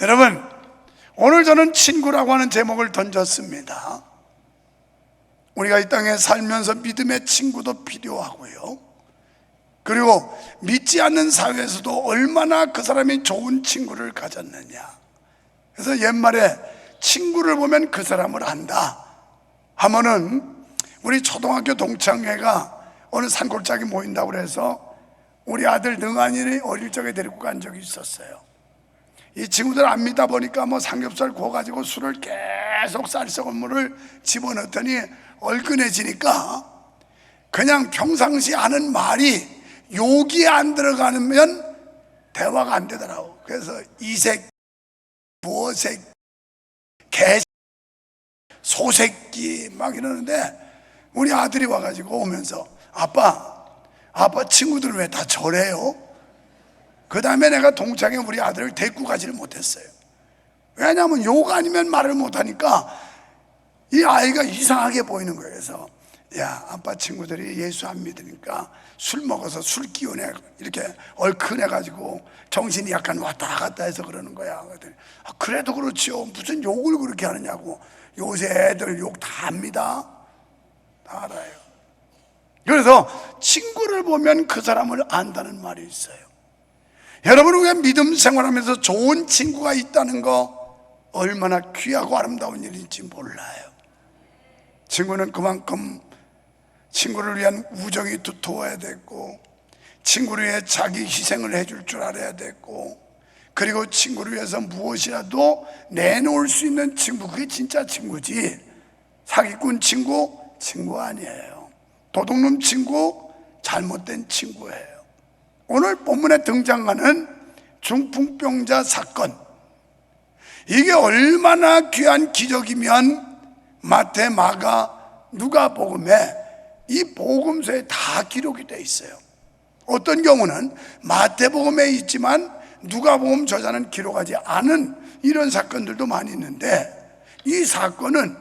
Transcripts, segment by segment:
여러분, 오늘 저는 친구라고 하는 제목을 던졌습니다. 우리가 이 땅에 살면서 믿음의 친구도 필요하고요, 그리고 믿지 않는 사회에서도 얼마나 그 사람이 좋은 친구를 가졌느냐. 그래서 옛말에 친구를 보면 그 사람을 안다 하면은, 우리 초등학교 동창회가 어느 산골짜기 모인다고 그래서 우리 아들 능한이를 어릴 적에 데리고 간 적이 있었어요. 이 친구들 안 믿다 보니까 삼겹살 구워가지고 술을 계속 쌀썩물을 집어넣더니 얼큰해지니까 그냥 평상시 하는 말이 욕이 안 들어가면 대화가 안 되더라고. 그래서 이색, 무어색, 개, 소새끼 막 이러는데, 우리 아들이 와가지고 오면서 아빠 친구들 왜 다 저래요? 그 다음에 내가 동창회 우리 아들을 데리고 가지를 못했어요. 왜냐하면 욕 아니면 말을 못하니까 이 아이가 이상하게 보이는 거예요. 그래서 야, 아빠 친구들이 예수 안 믿으니까 술 먹어서 술 기운에 이렇게 얼큰해가지고 정신이 약간 왔다 갔다 해서 그러는 거야. 그래도 그렇지요, 무슨 욕을 그렇게 하느냐고. 요새 애들 욕 다 합니다. 다 알아요. 그래서 친구를 보면 그 사람을 안다는 말이 있어요. 여러분, 우리가 믿음 생활하면서 좋은 친구가 있다는 거 얼마나 귀하고 아름다운 일인지 몰라요. 친구는 그만큼 친구를 위한 우정이 두터워야 되고, 친구를 위해 자기 희생을 해줄 줄 알아야 되고, 그리고 친구를 위해서 무엇이라도 내놓을 수 있는 친구, 그게 진짜 친구지. 사기꾼 친구 아니에요. 도둑놈 친구, 잘못된 친구예요. 오늘 본문에 등장하는 중풍병자 사건, 이게 얼마나 귀한 기적이면 마태, 마가, 누가복음에 이 복음서에 다 기록이 돼 있어요. 어떤 경우는 마태복음에 있지만 누가복음 저자는 기록하지 않은 이런 사건들도 많이 있는데, 이 사건은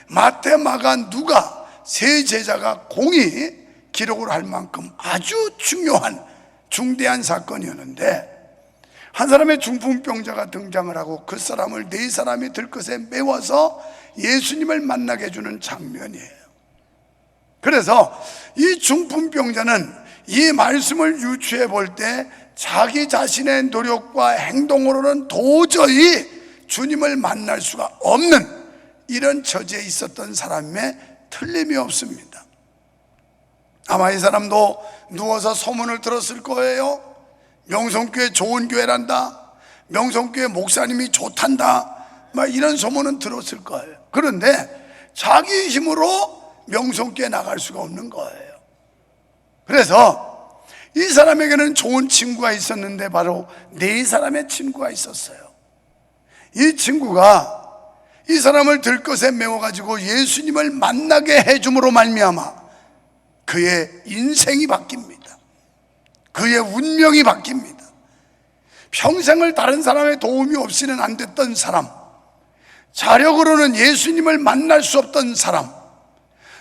마태, 마가, 누가 세 제자가 공히 기록을 할 만큼 아주 중요한 중대한 사건이었는데, 한 사람의 중풍병자가 등장을 하고 그 사람을 네 사람이 들것에 메워서 예수님을 만나게 해주는 장면이에요. 그래서 이 중풍병자는 이 말씀을 유추해 볼 때 자기 자신의 노력과 행동으로는 도저히 주님을 만날 수가 없는 이런 처지에 있었던 사람에 틀림이 없습니다. 아마 이 사람도 누워서 소문을 들었을 거예요. 명성교회 좋은 교회란다, 명성교회 목사님이 좋단다, 막 이런 소문은 들었을 거예요. 그런데 자기 힘으로 명성교회 나갈 수가 없는 거예요. 그래서 이 사람에게는 좋은 친구가 있었는데 바로 네 사람의 친구가 있었어요. 이 친구가 이 사람을 들것에 메워가지고 예수님을 만나게 해줌으로 말미암아 그의 인생이 바뀝니다. 그의 운명이 바뀝니다. 평생을 다른 사람의 도움이 없이는 안 됐던 사람, 자력으로는 예수님을 만날 수 없던 사람,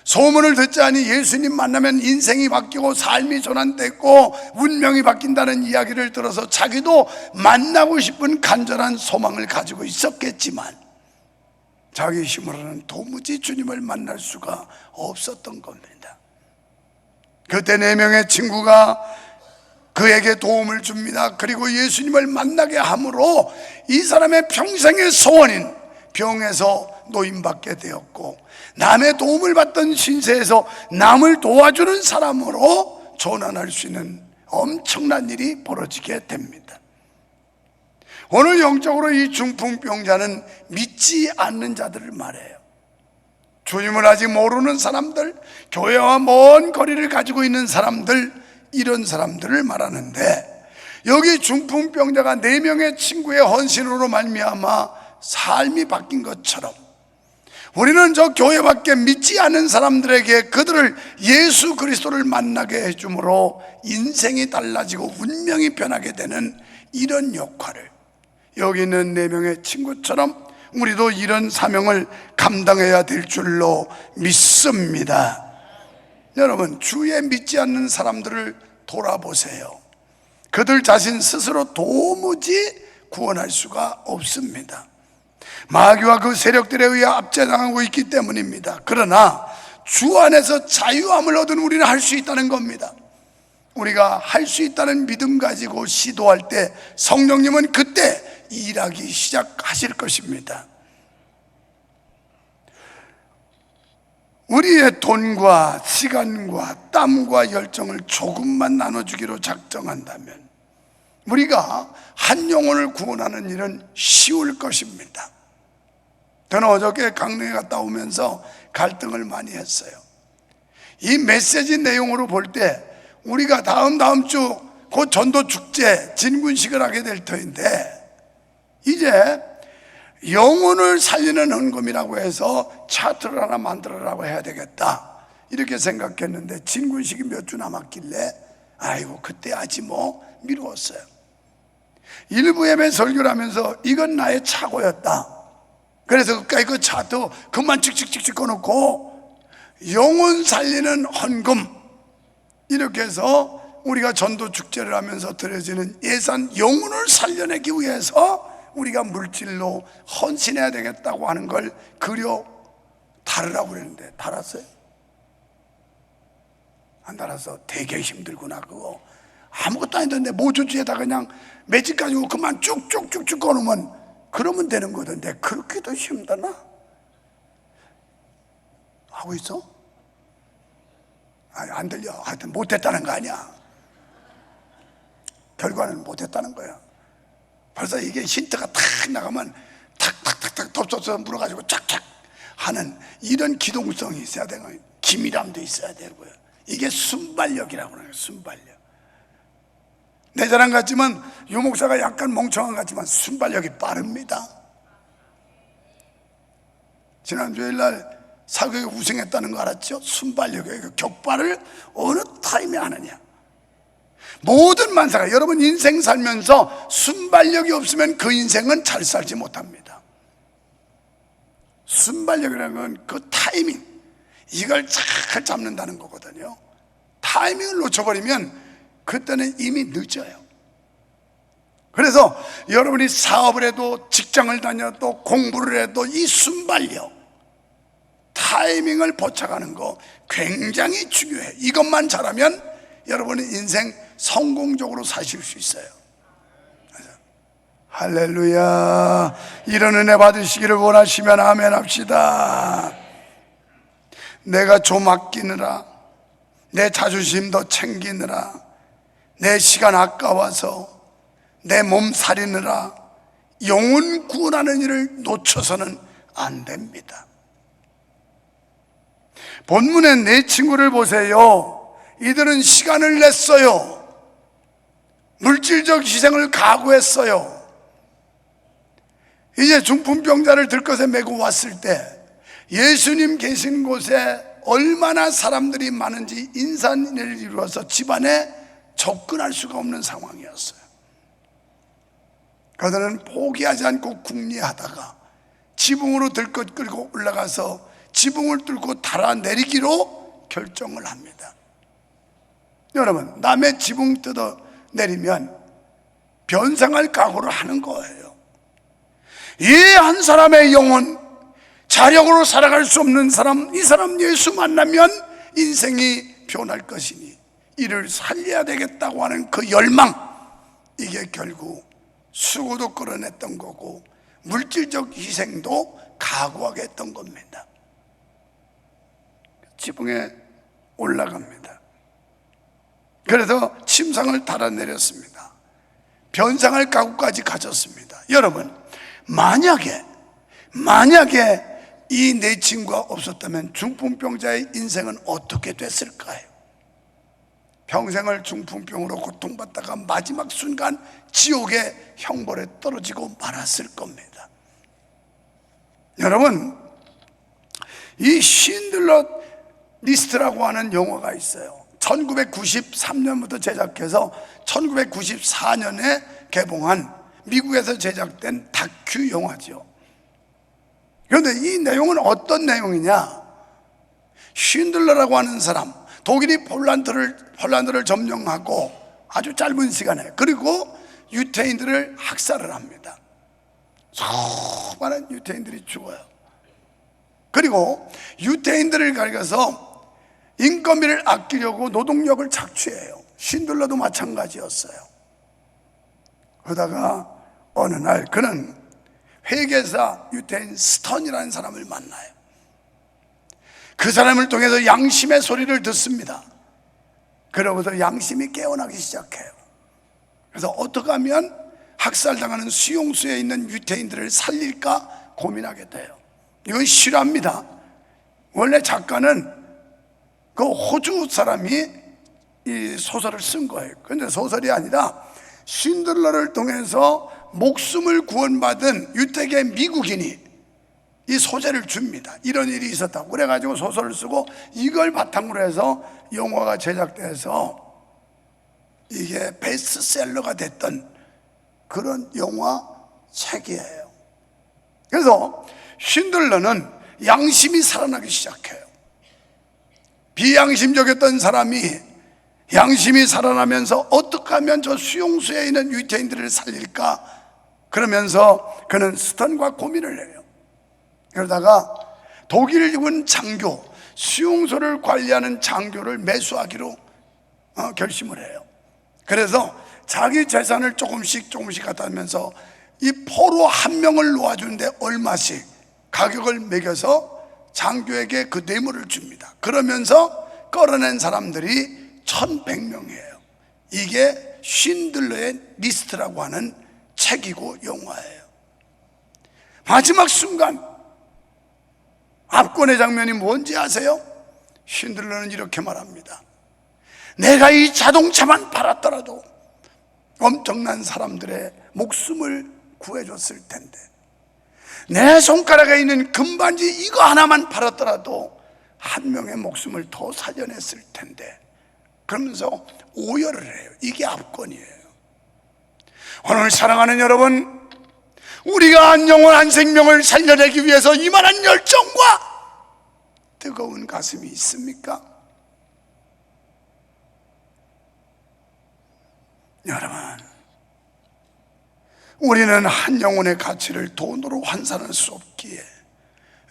소문을 듣자니 예수님 만나면 인생이 바뀌고 삶이 전환됐고 운명이 바뀐다는 이야기를 들어서 자기도 만나고 싶은 간절한 소망을 가지고 있었겠지만 자기 힘으로는 도무지 주님을 만날 수가 없었던 겁니다. 그때 네 명의 친구가 그에게 도움을 줍니다. 그리고 예수님을 만나게 함으로 이 사람의 평생의 소원인 병에서 노임받게 되었고, 남의 도움을 받던 신세에서 남을 도와주는 사람으로 전환할 수 있는 엄청난 일이 벌어지게 됩니다. 오늘 영적으로 이 중풍병자는 믿지 않는 자들을 말해요. 주님을 아직 모르는 사람들, 교회와 먼 거리를 가지고 있는 사람들, 이런 사람들을 말하는데, 여기 중풍병자가 네 명의 친구의 헌신으로 말미암아 삶이 바뀐 것처럼 우리는 저 교회밖에 믿지 않는 사람들에게 그들을 예수 그리스도를 만나게 해줌으로 인생이 달라지고 운명이 변하게 되는 이런 역할을, 여기 있는 네 명의 친구처럼 우리도 이런 사명을 감당해야 될 줄로 믿습니다. 여러분, 주에 믿지 않는 사람들을 돌아보세요. 그들 자신 스스로 도무지 구원할 수가 없습니다. 마귀와 그 세력들에 의해 압제당하고 있기 때문입니다. 그러나 주 안에서 자유함을 얻은 우리는 할 수 있다는 겁니다. 우리가 할 수 있다는 믿음 가지고 시도할 때 성령님은 그때 일하기 시작하실 것입니다. 우리의 돈과 시간과 땀과 열정을 조금만 나눠주기로 작정한다면 우리가 한 영혼을 구원하는 일은 쉬울 것입니다. 저는 어저께 강릉에 갔다 오면서 갈등을 많이 했어요. 이 메시지 내용으로 볼 때 우리가 다음 주 곧 전도 축제 진군식을 하게 될 터인데 이제 영혼을 살리는 헌금이라고 해서 차트를 하나 만들어라고 해야 되겠다 이렇게 생각했는데 진군식이 몇 주 남았길래 아이고 그때 하지 뭐 미루었어요. 일부 예배 설교를 하면서 이건 나의 착오였다. 그래서 그 차트 그만 찍찍찍찍 꺼놓고 영혼 살리는 헌금 이렇게 해서 우리가 전도 축제를 하면서 드려지는 예산 영혼을 살려내기 위해서 우리가 물질로 헌신해야 되겠다고 하는 걸 그려 달으라고 그랬는데 달았어요? 안 달아서 되게 힘들구나. 그거 아무것도 아닌데 모주주에다 그냥 매직 가지고 그만 쭉쭉쭉쭉 꺼놓으면 그러면 되는 거던데 그렇게도 힘드나? 하고 있어? 아니, 안 들려. 하여튼 못했다는 거 아니야. 결과는 못했다는 거야. 벌써 이게 힌트가 탁 나가면 탁탁탁탁 덥석덥석 물어가지고 쫙쫙 하는 이런 기동성이 있어야 되고 기밀함도 있어야 되고요. 이게 순발력이라고 하는 거예요. 순발력. 내 자랑 같지만 유목사가 약간 멍청한 것 같지만 순발력이 빠릅니다. 지난 주일날 사교에 우승했다는 거 알았죠? 순발력이에요. 격발을 어느 타임에 하느냐. 모든 만사가 여러분 인생 살면서 순발력이 없으면 그 인생은 잘 살지 못합니다. 순발력이라는 건 그 타이밍 이걸 잘 잡는다는 거거든요. 타이밍을 놓쳐버리면 그때는 이미 늦어요. 그래서 여러분이 사업을 해도 직장을 다녀도 공부를 해도 이 순발력 타이밍을 포착하는 거 굉장히 중요해요. 이것만 잘하면 여러분의 인생 성공적으로 사실 수 있어요. 할렐루야. 이런 은혜 받으시기를 원하시면 아멘 합시다. 내가 좀 아끼느라 내 자존심도 챙기느라 내 시간 아까워서 내 몸 살리느라 영혼 구원하는 일을 놓쳐서는 안 됩니다. 본문의 네 친구를 보세요. 이들은 시간을 냈어요. 물질적 희생을 각오했어요. 이제 중풍병자를 들것에 메고 왔을 때 예수님 계신 곳에 얼마나 사람들이 많은지 인산인해를 이루어서 집안에 접근할 수가 없는 상황이었어요. 그들은 포기하지 않고 궁리하다가 지붕으로 들것 끌고 올라가서 지붕을 뚫고 달아내리기로 결정을 합니다. 여러분, 남의 지붕 뜯어 내리면 변상할 각오를 하는 거예요. 이 한 사람의 영혼, 자력으로 살아갈 수 없는 사람, 이 사람 예수 만나면 인생이 변할 것이니 이를 살려야 되겠다고 하는 그 열망, 이게 결국 수고도 끌어냈던 거고 물질적 희생도 각오하게 했던 겁니다. 지붕에 올라갑니다. 그래서 침상을 달아내렸습니다. 변상할 각오까지 가졌습니다. 여러분, 만약에 이 네 친구가 없었다면 중풍병자의 인생은 어떻게 됐을까요? 평생을 중풍병으로 고통받다가 마지막 순간 지옥의 형벌에 떨어지고 말았을 겁니다. 여러분, 이 쉰들러 리스트라고 하는 영화가 있어요. 1993년부터 제작해서 1994년에 개봉한 미국에서 제작된 다큐 영화죠. 그런데 이 내용은 어떤 내용이냐? 쉰들러라고 하는 사람, 독일이 폴란드를 점령하고 아주 짧은 시간에, 그리고 유태인들을 학살을 합니다. 수많은 유태인들이 죽어요. 그리고 유태인들을 가리켜서 인건비를 아끼려고 노동력을 착취해요. 신들러도 마찬가지였어요. 그러다가 어느 날 그는 회계사 유태인 스턴이라는 사람을 만나요. 그 사람을 통해서 양심의 소리를 듣습니다. 그러고서 양심이 깨어나기 시작해요. 그래서 어떻게 하면 학살당하는 수용소에 있는 유태인들을 살릴까 고민하게 돼요. 이건 실화입니다. 원래 작가는 그 호주 사람이 이 소설을 쓴 거예요. 그런데 소설이 아니라 신들러를 통해서 목숨을 구원받은 유태계 미국인이 이 소재를 줍니다. 이런 일이 있었다고. 그래가지고 소설을 쓰고 이걸 바탕으로 해서 영화가 제작돼서 이게 베스트셀러가 됐던 그런 영화 책이에요. 그래서 신들러는 양심이 살아나기 시작해요. 비양심적이었던 사람이 양심이 살아나면서 어떻게 하면 저 수용소에 있는 유태인들을 살릴까 그러면서 그는 스턴과 고민을 해요. 그러다가 독일군 장교, 수용소를 관리하는 장교를 매수하기로 결심을 해요. 그래서 자기 재산을 조금씩 갖다 하면서 이 포로 한 명을 놓아주는데 얼마씩 가격을 매겨서 장교에게 그 뇌물을 줍니다. 그러면서 끌어낸 사람들이 1100명이에요. 이게 쉰들러의 리스트라고 하는 책이고 영화예요. 마지막 순간 압권의 장면이 뭔지 아세요? 쉰들러는 이렇게 말합니다. 내가 이 자동차만 팔았더라도 엄청난 사람들의 목숨을 구해줬을 텐데, 내 손가락에 있는 금반지 이거 하나만 팔았더라도 한 명의 목숨을 더 살려냈을 텐데, 그러면서 오열을 해요. 이게 압권이에요. 오늘 사랑하는 여러분, 우리가 한 영혼 한 생명을 살려내기 위해서 이만한 열정과 뜨거운 가슴이 있습니까? 여러분, 우리는 한 영혼의 가치를 돈으로 환산할 수 없기에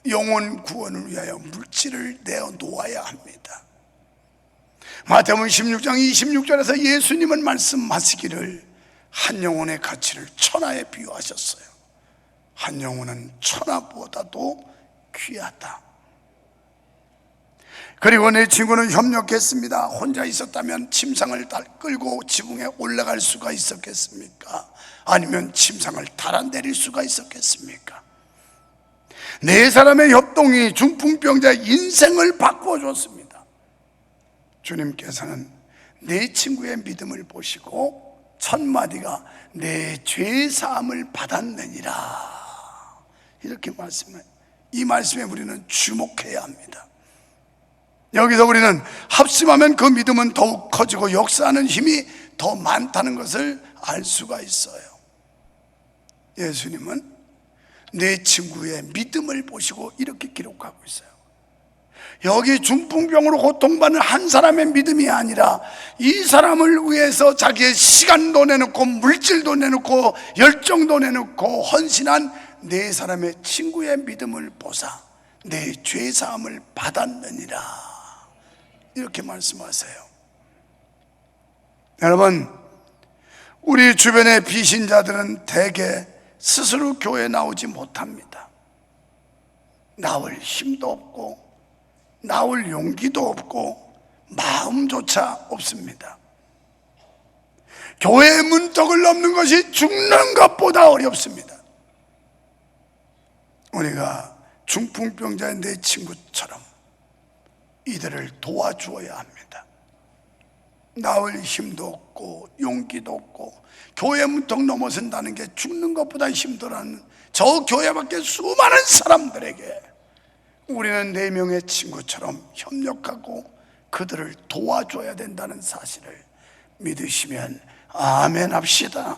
영혼 구원을 위하여 물질을 내어 놓아야 합니다. 마태복음 16장 26절에서 예수님은 말씀하시기를 한 영혼의 가치를 천하에 비유하셨어요. 한 영혼은 천하보다도 귀하다. 그리고 내 친구는 협력했습니다. 혼자 있었다면 침상을 끌고 지붕에 올라갈 수가 있었겠습니까? 아니면 침상을 달아내릴 수가 있었겠습니까? 네 사람의 협동이 중풍병자의 인생을 바꿔줬습니다. 주님께서는 내 친구의 믿음을 보시고 첫 마디가 내 죄사함을 받았느니라 이렇게 말씀해요. 이 말씀에 우리는 주목해야 합니다. 여기서 우리는 합심하면 그 믿음은 더욱 커지고 역사하는 힘이 더 많다는 것을 알 수가 있어요. 예수님은 내 친구의 믿음을 보시고 이렇게 기록하고 있어요. 여기 중풍병으로 고통받는 한 사람의 믿음이 아니라 이 사람을 위해서 자기의 시간도 내놓고 물질도 내놓고 열정도 내놓고 헌신한 네 사람의 친구의 믿음을 보사 내 죄사함을 받았느니라 이렇게 말씀하세요. 여러분, 우리 주변의 비신자들은 대개 스스로 교회에 나오지 못합니다. 나올 힘도 없고 나올 용기도 없고 마음조차 없습니다. 교회의 문턱을 넘는 것이 죽는 것보다 어렵습니다. 우리가 중풍병자의 내 친구처럼 이들을 도와주어야 합니다. 나올 힘도 없고 용기도 없고 교회 문턱 넘어선다는 게 죽는 것보다 힘들어하는 저 교회 밖에 수많은 사람들에게 우리는 네 명의 친구처럼 협력하고 그들을 도와줘야 된다는 사실을 믿으시면 아멘 합시다.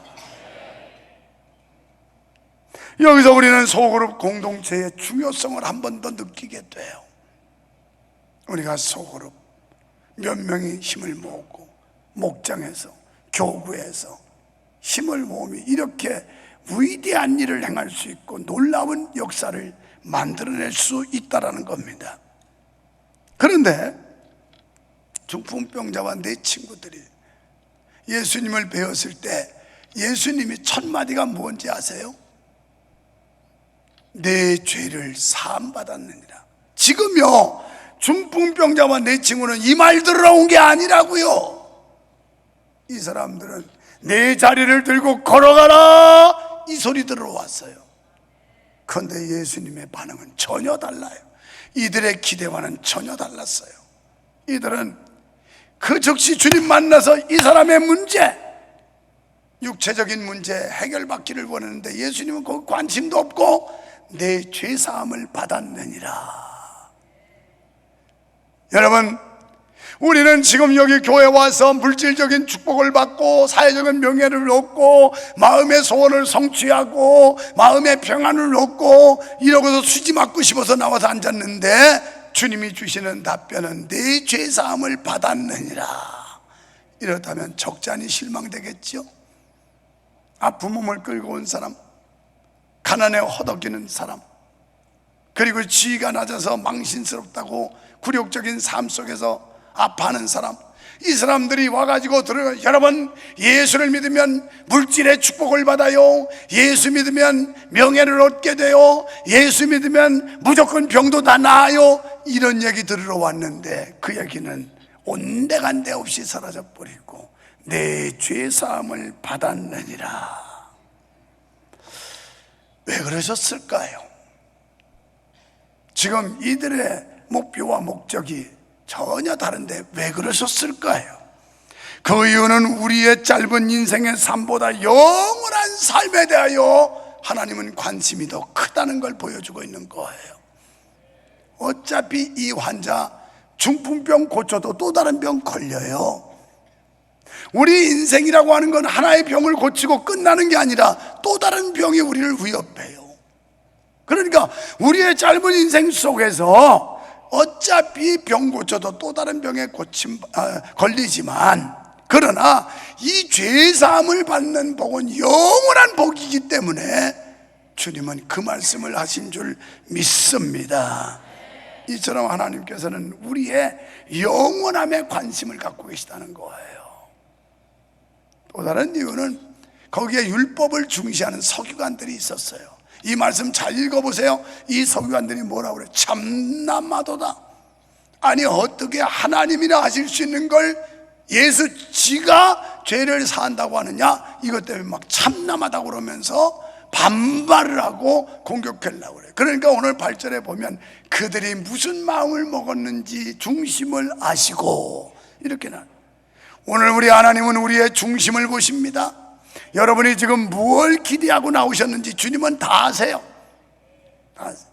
여기서 우리는 소그룹 공동체의 중요성을 한 번 더 느끼게 돼요. 우리가 소그룹 몇 명이 힘을 모으고 목장에서 교구에서 힘을 모으며 이렇게 위대한 일을 행할 수 있고 놀라운 역사를 만들어낼 수 있다는 겁니다. 그런데 중풍병자와 내 친구들이 예수님을 배웠을 때 예수님이 첫 마디가 뭔지 아세요? 내 죄를 사함받았느니라. 지금요, 중풍병자와 내 친구는 이 말 들으러 온 게 아니라고요. 이 사람들은 내 자리를 들고 걸어가라, 이 소리 들으러 왔어요. 그런데 예수님의 반응은 전혀 달라요. 이들의 기대와는 전혀 달랐어요. 이들은 그 즉시 주님 만나서 이 사람의 문제, 육체적인 문제 해결받기를 원했는데 예수님은 거기 관심도 없고 내 죄사함을 받았느니라. 여러분, 우리는 지금 여기 교회 와서 물질적인 축복을 받고 사회적인 명예를 얻고 마음의 소원을 성취하고 마음의 평안을 얻고 이러고서 수지 맞고 싶어서 나와서 앉았는데 주님이 주시는 답변은 내 죄사함을 받았느니라. 이렇다면 적잖이 실망되겠죠. 아픈 몸을 끌고 온 사람, 가난에 허덕이는 사람, 그리고 지위가 낮아서 망신스럽다고 굴욕적인 삶 속에서 아파하는 사람, 이 사람들이 와가지고 여러분, 예수를 믿으면 물질의 축복을 받아요, 예수 믿으면 명예를 얻게 돼요, 예수 믿으면 무조건 병도 다 나아요, 이런 얘기 들으러 왔는데 그 얘기는 온데간데 없이 사라져버리고 내 죄사함을 받았느니라. 왜 그러셨을까요? 지금 이들의 목표와 목적이 전혀 다른데 왜 그러셨을까요? 그 이유는 우리의 짧은 인생의 삶보다 영원한 삶에 대하여 하나님은 관심이 더 크다는 걸 보여주고 있는 거예요. 어차피 이 환자 중풍병 고쳐도 또 다른 병 걸려요. 우리 인생이라고 하는 건 하나의 병을 고치고 끝나는 게 아니라 또 다른 병이 우리를 위협해요. 그러니까 우리의 짧은 인생 속에서 어차피 병 고쳐도 또 다른 병에 걸리지만, 그러나 이 죄사함을 받는 복은 영원한 복이기 때문에 주님은 그 말씀을 하신 줄 믿습니다. 이처럼 하나님께서는 우리의 영원함에 관심을 갖고 계시다는 거예요. 또 다른 이유는 거기에 율법을 중시하는 서기관들이 있었어요. 이 말씀 잘 읽어보세요. 이 서기관들이 뭐라고 그래요? 참남하도다. 아니, 어떻게 하나님이나 하실 수 있는 걸 예수 지가 죄를 사한다고 하느냐, 이것 때문에 막 참남하다고 그러면서 반발을 하고 공격하려고 그래요. 그러니까 오늘 8절에 보면 그들이 무슨 마음을 먹었는지 중심을 아시고, 이렇게 나와요. 오늘 우리 하나님은 우리의 중심을 보십니다. 여러분이 지금 무엇을 기대하고 나오셨는지 주님은 다 아세요. 다 아세요.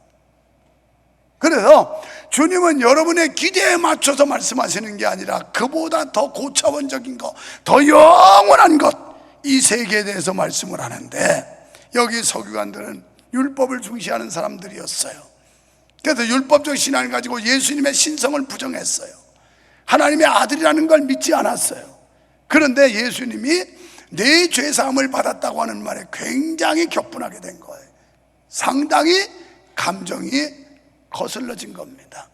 그래서 주님은 여러분의 기대에 맞춰서 말씀하시는 게 아니라 그보다 더 고차원적인 것, 더 영원한 것, 이 세계에 대해서 말씀을 하는데, 여기 서기관들은 율법을 중시하는 사람들이었어요. 그래서 율법적 신앙을 가지고 예수님의 신성을 부정했어요. 하나님의 아들이라는 걸 믿지 않았어요. 그런데 예수님이 내 죄사함을 받았다고 하는 말에 굉장히 격분하게 된 거예요. 상당히 감정이 거슬러진 겁니다.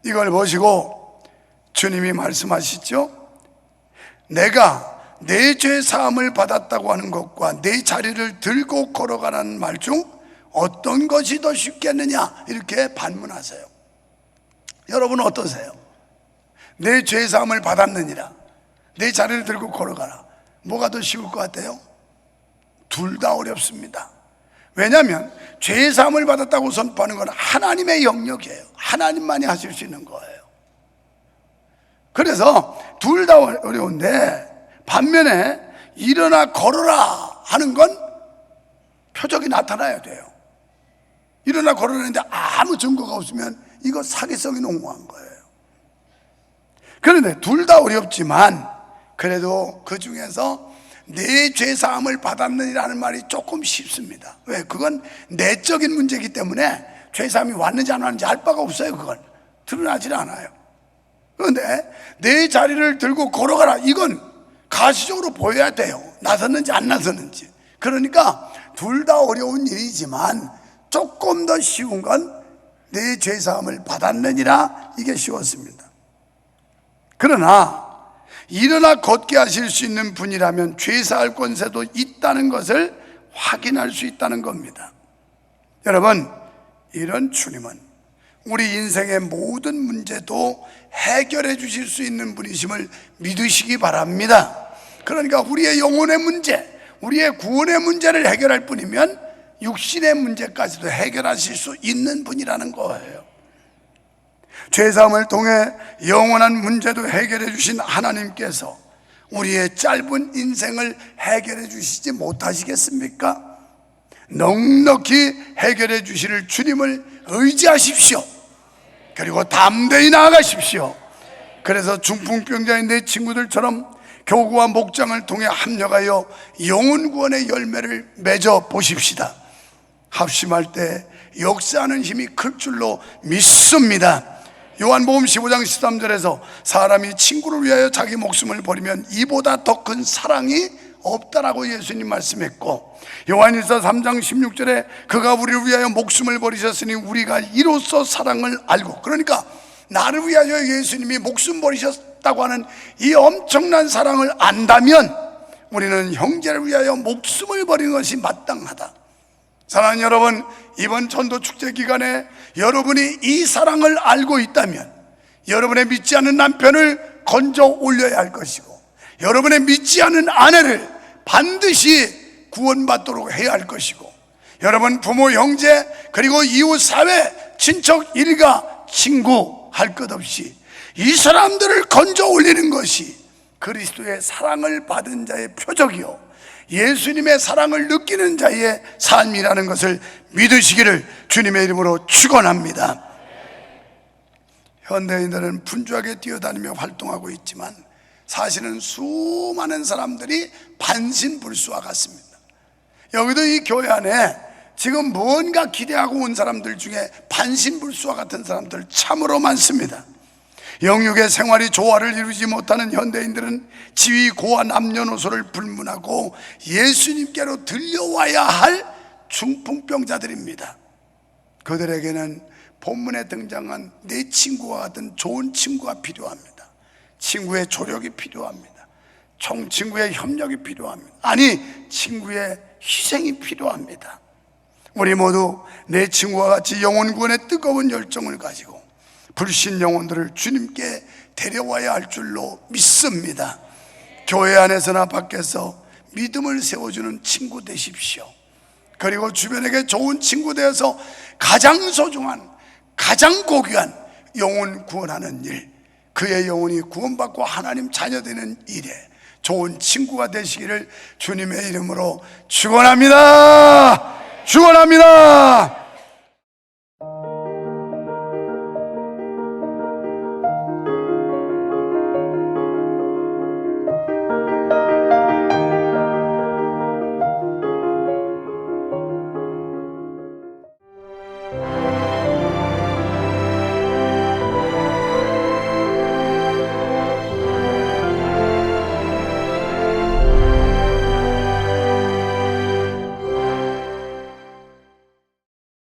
이걸 보시고 주님이 말씀하시죠. 내가 내 죄사함을 받았다고 하는 것과 내 자리를 들고 걸어가라는 말 중 어떤 것이 더 쉽겠느냐, 이렇게 반문하세요. 여러분은 어떠세요? 내 죄사함을 받았느니라, 내 자리를 들고 걸어가라, 뭐가 더 쉬울 것 같아요? 둘 다 어렵습니다. 왜냐하면 죄사함을 받았다고 선포하는 건 하나님의 영역이에요. 하나님만이 하실 수 있는 거예요. 그래서 둘 다 어려운데, 반면에 일어나 걸어라 하는 건 표적이 나타나야 돼요. 일어나 걸어라는데 아무 증거가 없으면 이거 사기성이 농후한 거예요. 그런데 둘 다 어렵지만 그래도 그 중에서 내 죄사함을 받았느니라는 말이 조금 쉽습니다. 왜? 그건 내적인 문제이기 때문에 죄사함이 왔는지 안 왔는지 알 바가 없어요. 그건 드러나질 않아요. 그런데 내 자리를 들고 걸어가라, 이건 가시적으로 보여야 돼요. 나섰는지 안 나섰는지. 그러니까 둘 다 어려운 일이지만 조금 더 쉬운 건 내 죄사함을 받았느니라, 이게 쉬웠습니다. 그러나 일어나 걷게 하실 수 있는 분이라면 죄사할 권세도 있다는 것을 확인할 수 있다는 겁니다. 여러분, 이런 주님은 우리 인생의 모든 문제도 해결해 주실 수 있는 분이심을 믿으시기 바랍니다. 그러니까 우리의 영혼의 문제, 우리의 구원의 문제를 해결할 뿐이면 육신의 문제까지도 해결하실 수 있는 분이라는 거예요. 죄사함을 통해 영원한 문제도 해결해 주신 하나님께서 우리의 짧은 인생을 해결해 주시지 못하시겠습니까? 넉넉히 해결해 주실 주님을 의지하십시오. 그리고 담대히 나아가십시오. 그래서 중풍병자인 내 친구들처럼 교구와 목장을 통해 합력하여 영혼 구원의 열매를 맺어 보십시다. 합심할 때 역사하는 힘이 클 줄로 믿습니다. 요한복음 15장 13절에서 사람이 친구를 위하여 자기 목숨을 버리면 이보다 더 큰 사랑이 없다라고 예수님 말씀했고, 요한일서 3장 16절에 그가 우리를 위하여 목숨을 버리셨으니 우리가 이로써 사랑을 알고, 그러니까 나를 위하여 예수님이 목숨 버리셨다고 하는 이 엄청난 사랑을 안다면 우리는 형제를 위하여 목숨을 버리는 것이 마땅하다. 사랑하는 여러분, 이번 전도 축제 기간에 여러분이 이 사랑을 알고 있다면 여러분의 믿지 않는 남편을 건져 올려야 할 것이고, 여러분의 믿지 않는 아내를 반드시 구원받도록 해야 할 것이고, 여러분 부모, 형제, 그리고 이웃 사회, 친척, 일가, 친구 할 것 없이 이 사람들을 건져 올리는 것이 그리스도의 사랑을 받은 자의 표적이요 예수님의 사랑을 느끼는 자의 삶이라는 것을 믿으시기를 주님의 이름으로 축원합니다. 현대인들은 분주하게 뛰어다니며 활동하고 있지만 사실은 수많은 사람들이 반신불수와 같습니다. 여기도 이 교회 안에 지금 뭔가 기대하고 온 사람들 중에 반신불수와 같은 사람들 참으로 많습니다. 영육의 생활이 조화를 이루지 못하는 현대인들은 지위, 고와 남녀노소를 불문하고 예수님께로 들려와야 할 중풍병자들입니다. 그들에게는 본문에 등장한 내 친구와 같은 좋은 친구가 필요합니다. 친구의 조력이 필요합니다. 친구의 협력이 필요합니다. 아니, 친구의 희생이 필요합니다. 우리 모두 내 친구와 같이 영혼 구원의 뜨거운 열정을 가지고 불신 영혼들을 주님께 데려와야 할 줄로 믿습니다. 교회 안에서나 밖에서 믿음을 세워주는 친구 되십시오. 그리고 주변에게 좋은 친구 되어서 가장 소중한, 가장 고귀한 영혼 구원하는 일, 그의 영혼이 구원받고 하나님 자녀 되는 일에 좋은 친구가 되시기를 주님의 이름으로 축원합니다. 축원합니다.